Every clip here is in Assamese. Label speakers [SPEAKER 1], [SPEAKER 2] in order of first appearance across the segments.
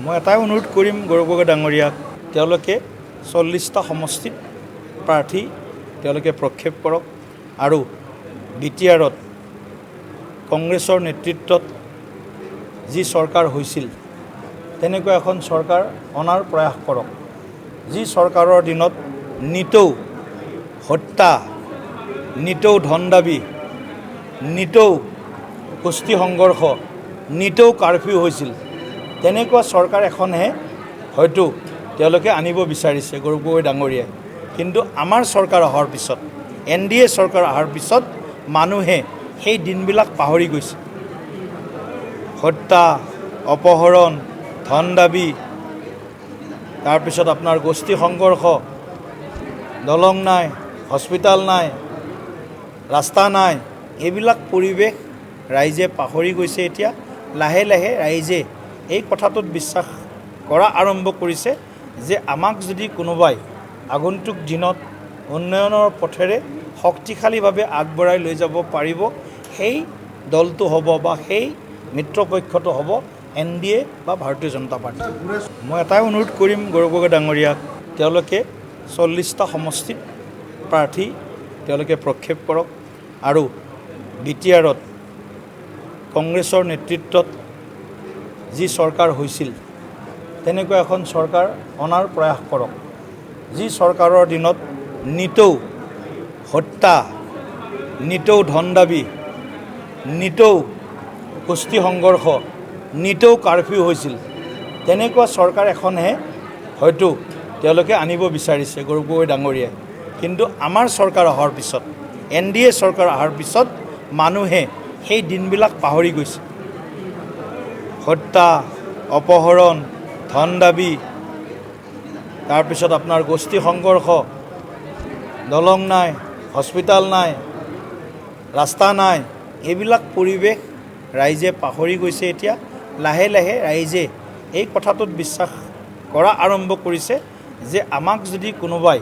[SPEAKER 1] মই এটাই অনুৰোধ কৰিম গৌৰৱ গগৈ ডাঙৰীয়াক, তেওঁলোকে 40টা সমষ্টিত প্ৰাৰ্থী তেওঁলোকে প্ৰক্ষেপ কৰক আৰু বিটিআৰত কংগ্ৰেছৰ নেতৃত্বত যি চৰকাৰ হৈছিল তেনেকুৱা এখন চৰকাৰ অনাৰ প্ৰয়াস কৰক, যি চৰকাৰৰ দিনত নিতৌ হত্যা, নিতৌ ধন দাবী, নিতৌ গোষ্ঠী সংঘৰ্ষ, নিতৌ কাৰফিউ হৈছিল। তেনেকুৱা চৰকাৰ এখনহে হয়তো তেওঁলোকে আনিব বিচাৰিছে গৌৰৱ গগৈ ডাঙৰীয়াই। কিন্তু আমাৰ চৰকাৰ অহাৰ পিছত, NDA চৰকাৰ অহাৰ পিছত মানুহে সেই দিনবিলাক পাহৰি গৈছে। হত্যা, অপহৰণ, ধন দাবী, তাৰপিছত আপোনাৰ গোষ্ঠী সংঘৰ্ষ, দলং নাই, হস্পিটাল নাই, ৰাস্তা নাই, এইবিলাক পৰিৱেশ ৰাইজে পাহৰি গৈছে। এতিয়া লাহে লাহে ৰাইজে এই কথাটোত বিশ্বাস কৰা আৰম্ভ কৰিছে যে আমাক যদি কোনোবাই আগন্তুক দিনত উন্নয়নৰ পথেৰে শক্তিশালীভাৱে আগবঢ়াই লৈ যাব পাৰিব, সেই দলটো হ'ব বা সেই মিত্ৰপক্ষটো হ'ব NDA বা ভাৰতীয় জনতা পাৰ্টি। মই এটাই অনুৰোধ কৰিম গৌৰৱ গগৈ ডাঙৰীয়াক, তেওঁলোকে 40টা সমষ্টিত প্ৰাৰ্থী তেওঁলোকে প্ৰক্ষেপ কৰক আৰু বিটিআৰত কংগ্ৰেছৰ নেতৃত্বত যি চৰকাৰ হৈছিল তেনেকুৱা এখন চৰকাৰ অনাৰ প্ৰয়াস কৰক, যি চৰকাৰৰ দিনত নিতৌ হত্যা, নিতৌ ধন দাবী, নিতৌ গোষ্ঠী সংঘৰ্ষ, নিতৌ কাৰফিউ হৈছিল। তেনেকুৱা চৰকাৰ এখনহে হয়তো তেওঁলোকে আনিব বিচাৰিছে গৌৰৱ গগৈ ডাঙৰীয়াই। কিন্তু আমাৰ চৰকাৰ অহাৰ পিছত, NDA চৰকাৰ অহাৰ পিছত মানুহে সেই দিনবিলাক পাহৰি গৈছে। হত্যা, অপহৰণ, ধন দাবী, তাৰপিছত আপোনাৰ গোষ্ঠী সংঘৰ্ষ, দলং নাই, হস্পিটাল নাই, ৰাস্তা নাই, এইবিলাক পৰিৱেশ ৰাইজে পাহৰি গৈছে। এতিয়া লাহে লাহে ৰাইজে এই কথাটোত বিশ্বাস কৰা আৰম্ভ কৰিছে যে আমাক যদি কোনোবাই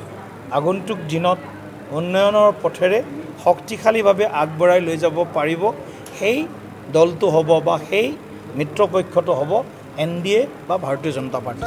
[SPEAKER 1] আগন্তুক দিনত উন্নয়নৰ পথেৰে শক্তিশালীভাৱে আগবঢ়াই লৈ যাব পাৰিব, সেই দলটো হ'ব বা সেই মিত্ৰপক্ষটো হ'ব NDA বা ভাৰতীয় জনতা পাৰ্টি।